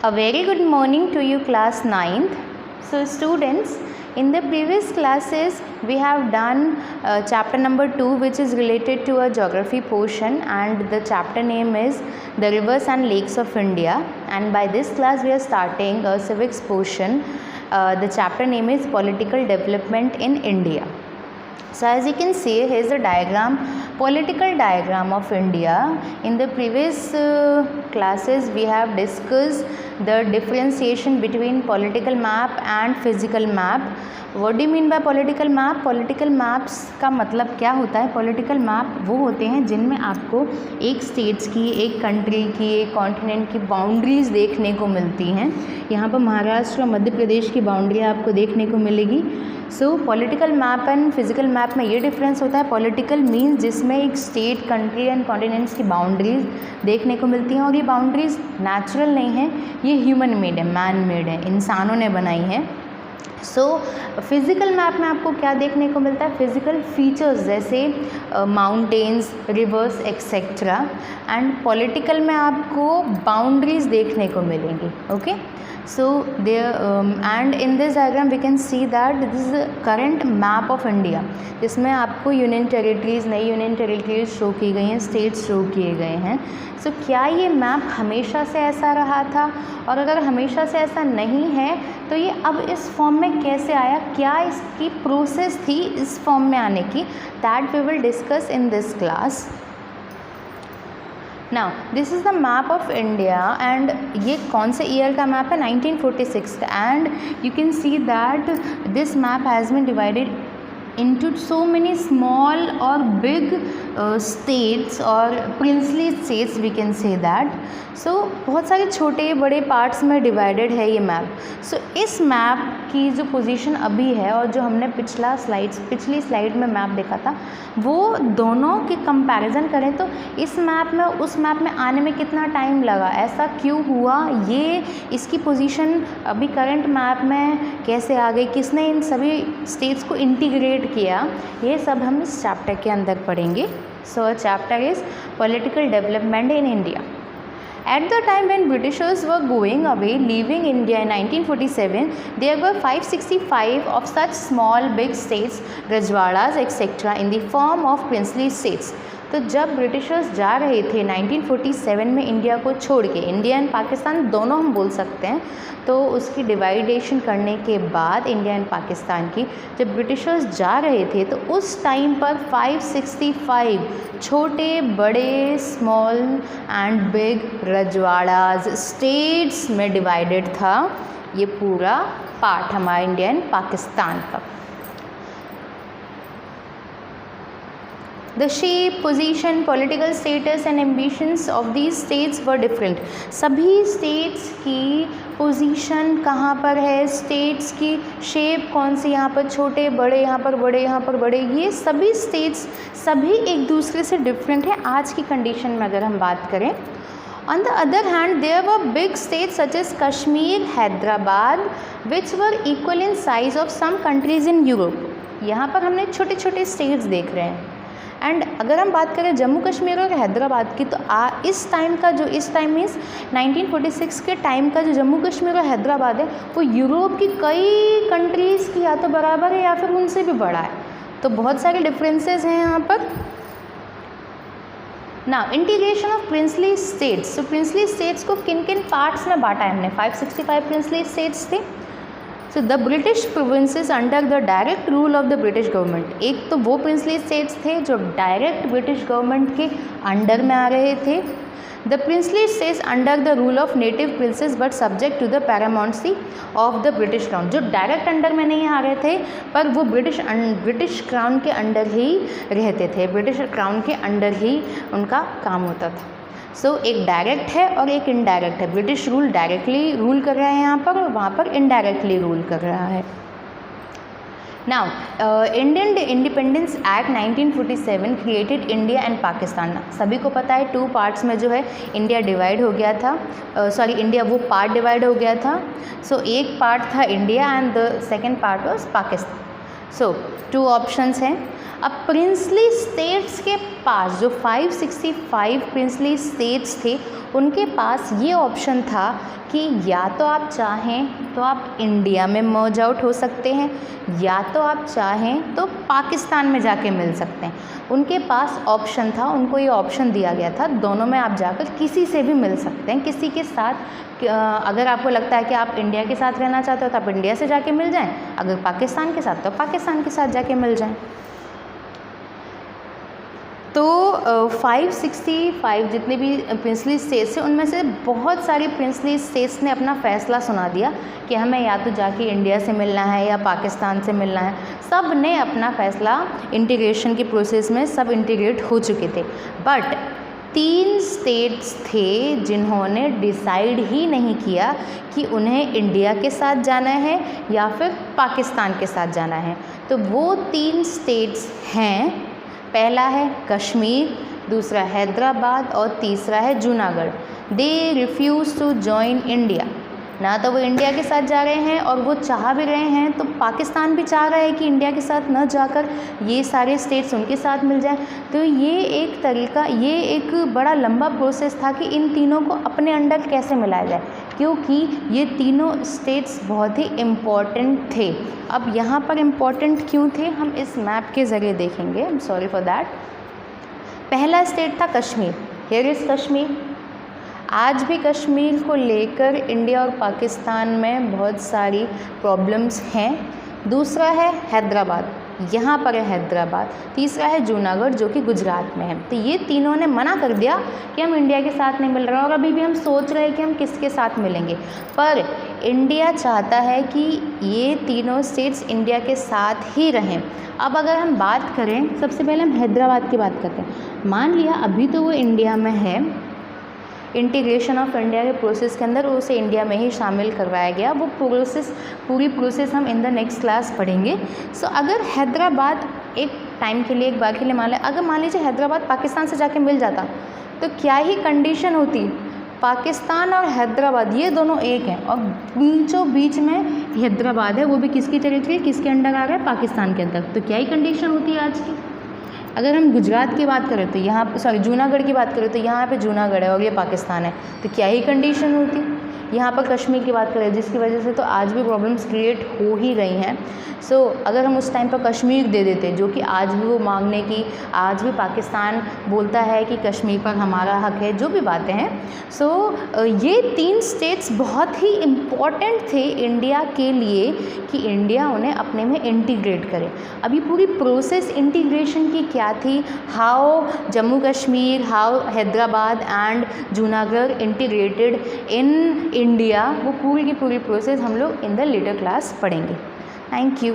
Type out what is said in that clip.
A very good morning to you, class 9th. So students, in the previous classes we have done chapter number 2, which is related to a geography portion, and the chapter name is the rivers and lakes of India. And by this class we are starting a civics portion. The chapter name is political development in India. So as you can see, here is the diagram, political diagram of India. In the previous classes we have discussed the differentiation between political map and physical map. What do you mean by political map? Political maps का मतलब क्या होता है? Political map वो होते हैं जिनमें आपको एक स्टेट्स की, एक कंट्री की, एक कॉन्टिनेंट की बाउंड्रीज देखने को मिलती हैं. यहाँ पर महाराष्ट्र और मध्य प्रदेश की बाउंड्री आपको देखने को मिलेगी. सो political map and physical map में ये डिफरेंस होता है. पॉलिटिकल मीन्स जिसमें एक स्टेट, कंट्री एंड कॉन्टिनेंट्स की बाउंड्रीज देखने को मिलती हैं, और ये बाउंड्रीज नेचुरल नहीं है, ये ह्यूमन मेड है, मैन मेड है, इंसानों ने बनाई है. सो फिज़िकल मैप में आपको क्या देखने को मिलता है? फिज़िकल फीचर्स जैसे mountains, rivers etcetera. And political में आपको बाउंड्रीज देखने को मिलेंगी. Okay, so there and in this diagram we can see that this is current map of India, जिसमें आपको यूनियन टेरिटरीज, नई यूनियन टेरिटरीज शो की गई हैं, स्टेट्स शो किए गए हैं. सो क्या ये मैप हमेशा से ऐसा रहा था? और अगर हमेशा से ऐसा नहीं है तो ये अब इस फॉर्म में कैसे आया? क्या इसकी प्रोसेस थी इस फॉर्म में आने की? That we will discuss in this class. Now this is the map of India, and ये कौन से ईयर का मैप है? 1946 का. And you can see that this map has been divided into so many small or big states or princely states, we can say that. So बहुत सारे छोटे बड़े पार्ट्स में डिवाइडेड है ये मैप. सो इस मैप की जो पोजीशन अभी है और जो हमने पिछली स्लाइड में मैप देखा था, वो दोनों के कंपैरिजन करें तो इस मैप में उस मैप में आने में कितना टाइम लगा, ऐसा क्यों हुआ, ये इसकी पोजीशन अभी करंट मैप में कैसे आ गई, किसने इन सभी स्टेट्स को इंटीग्रेट किया, ये सब हम इस चैप्टर के अंदर पढ़ेंगे. सो chapter is political development in India. At the time when Britishers were going away, leaving India in 1947, there were 565 of such small big states, Rajwadas etc. in the form of princely states. तो जब Britishers जा रहे थे 1947 में India को छोड़ के, India and Pakistan दोनों हम बोल सकते हैं, तो उसकी डिवाइडेशन करने के बाद इंडिया एंड पाकिस्तान की, जब ब्रिटिशर्स जा रहे थे तो उस टाइम पर 565 छोटे बड़े, स्मॉल एंड बिग रजवाड़ाज स्टेट्स में डिवाइडेड था ये पूरा पार्ट हमारा इंडिया एंड पाकिस्तान का. The shape, position, political status and ambitions of these states were different. सभी states की पोजीशन कहाँ पर है, स्टेट्स की शेप कौन सी, यहाँ पर छोटे बड़े, यहाँ पर बड़े, यहाँ पर बड़े, ये सभी स्टेट्स सभी एक दूसरे से डिफरेंट है आज की कंडीशन में अगर हम बात करें. On the other hand, there were big states such as Kashmir, Hyderabad, which were equal in size of some countries in Europe. यहाँ पर हमने छोटे छोटे स्टेट्स देख रहे हैं. एंड अगर हम बात करें जम्मू कश्मीर और हैदराबाद की, तो इस टाइम का जो इस टाइम मीन्स 1946 के टाइम का जो जम्मू कश्मीर और हैदराबाद है वो यूरोप की कई कंट्रीज़ की या तो बराबर है या फिर उनसे भी बड़ा है. तो बहुत सारे डिफरेंसेस हैं यहाँ पर. Now integration of princely states. तो प्रिंसली स्टेट्स को किन किन पार्ट्स में बांटा है हमने? 565 प्रिंसली स्टेट्स थे. So the British provinces under the direct rule of the British government. एक तो वो प्रिंसली स्टेट्स थे जो डायरेक्ट ब्रिटिश गवर्नमेंट के अंडर में आ रहे थे. The princely states under the rule of native princes but subject to the paramountcy of the British crown. जो डायरेक्ट अंडर में नहीं आ रहे थे पर वो ब्रिटिश क्राउन के अंडर ही रहते थे, ब्रिटिश क्राउन के अंडर ही उनका काम होता था. सो एक डायरेक्ट है और एक इनडायरेक्ट है. ब्रिटिश रूल डायरेक्टली रूल कर रहा है यहाँ पर, और वहाँ पर इनडायरेक्टली रूल कर रहा है. Now Indian independence act 1947 created India and Pakistan. सभी को पता है 2 पार्ट्स में जो है इंडिया डिवाइड हो गया था, इंडिया वो पार्ट डिवाइड हो गया था. सो एक पार्ट था India and the second part was Pakistan. So 2 options हैं. अब प्रिंसली स्टेट्स के पास जो 565 प्रिंसली स्टेट्स थे उनके पास ये ऑप्शन था कि या तो आप चाहें तो आप इंडिया में मर्ज आउट हो सकते हैं, या तो आप चाहें तो पाकिस्तान में जाके मिल सकते हैं। उनके पास ऑप्शन था, उनको ये ऑप्शन दिया गया था, दोनों में आप जाकर किसी से भी मिल सकते हैं, किसी के साथ। अगर आपको लगता है कि आप इंडिया के साथ रहना चाहते हो तो आप इंडिया से जाके मिल जाएं, अगर पाकिस्तान के साथ तो पाकिस्तान के साथ जाके मिल जाएं। तो 565 जितने भी प्रिंसली स्टेट्स हैं उनमें से बहुत सारे प्रिंसली स्टेट्स ने अपना फ़ैसला सुना दिया कि हमें या तो जाके इंडिया से मिलना है या पाकिस्तान से मिलना है। सब ने अपना फ़ैसला इंटीग्रेशन की प्रोसेस में सब इंटीग्रेट हो चुके थे, बट 3 स्टेट्स थे जिन्होंने डिसाइड ही नहीं किया कि उन्हें इंडिया के साथ जाना है या फिर पाकिस्तान के साथ जाना है। तो वो 3 स्टेट्स हैं, पहला है कश्मीर, दूसरा हैदराबाद और तीसरा है Junagadh. They refuse to join India. ना तो वो इंडिया के साथ जा रहे हैं और वो चाह भी रहे हैं तो पाकिस्तान भी चाह रहा है कि इंडिया के साथ न जाकर ये सारे स्टेट्स उनके साथ मिल जाएं। तो ये एक तरीका, ये एक बड़ा लंबा प्रोसेस था कि इन तीनों को अपने अंडर कैसे मिलाया जाए, क्योंकि ये तीनों स्टेट्स बहुत ही इम्पॉर्टेंट थे। अब यहाँ पर इम्पॉर्टेंट क्यों थे हम इस मैप के ज़रिए देखेंगे। I am sorry for that. पहला स्टेट था कश्मीर। Here is Kashmir. आज भी कश्मीर को लेकर इंडिया और पाकिस्तान में बहुत सारी प्रॉब्लम्स हैं। दूसरा है हैदराबाद, यहाँ पर है हैदराबाद। तीसरा है जूनागढ़ जो कि गुजरात में है। तो ये तीनों ने मना कर दिया कि हम इंडिया के साथ नहीं मिल रहे, और अभी भी हम सोच रहे हैं कि हम किसके साथ मिलेंगे। पर इंडिया चाहता है कि ये तीनों स्टेट्स इंडिया के साथ ही रहें। अब अगर हम बात करें, सबसे पहले हम हैदराबाद की बात करते हैं। मान लिया अभी तो वो इंडिया में है, इंटीग्रेशन ऑफ इंडिया के प्रोसेस के अंदर उसे इंडिया में ही शामिल करवाया गया। वो पूरी प्रोसेस हम इन द नेक्स्ट क्लास पढ़ेंगे। सो अगर हैदराबाद एक टाइम के लिए, एक बार के लिए मान लीजिए हैदराबाद पाकिस्तान से जाके मिल जाता, तो क्या ही कंडीशन होती। पाकिस्तान और हैदराबाद ये दोनों एक हैं और बीचों बीच में हैदराबाद है, वो भी किसकी टेरिटरी, किसके अंडर आ रहा है, पाकिस्तान के अंदर। तो क्या ही कंडीशन होती है आज की। अगर हम गुजरात की बात करें तो यहाँ, जूनागढ़ की बात करें तो यहाँ पे जूनागढ़ है और ये पाकिस्तान है, तो क्या ही कंडीशन होती। यहाँ पर कश्मीर की बात करें जिसकी वजह से तो आज भी प्रॉब्लम्स क्रिएट हो ही रही हैं। सो अगर हम उस टाइम पर कश्मीर दे देते, जो कि आज भी वो मांगने की, आज भी पाकिस्तान बोलता है कि कश्मीर पर हमारा हक है, जो भी बातें हैं। सो ये 3 स्टेट्स बहुत ही इम्पॉर्टेंट थे इंडिया के लिए कि इंडिया उन्हें अपने में इंटीग्रेट करे। अभी पूरी प्रोसेस इंटीग्रेशन की क्या थी, how Jammu Kashmir, how Hyderabad and Junagadh integrated in India, वो पूरी की पूरी प्रोसेस हम लोग इन द लेटर क्लास पढ़ेंगे। Thank you.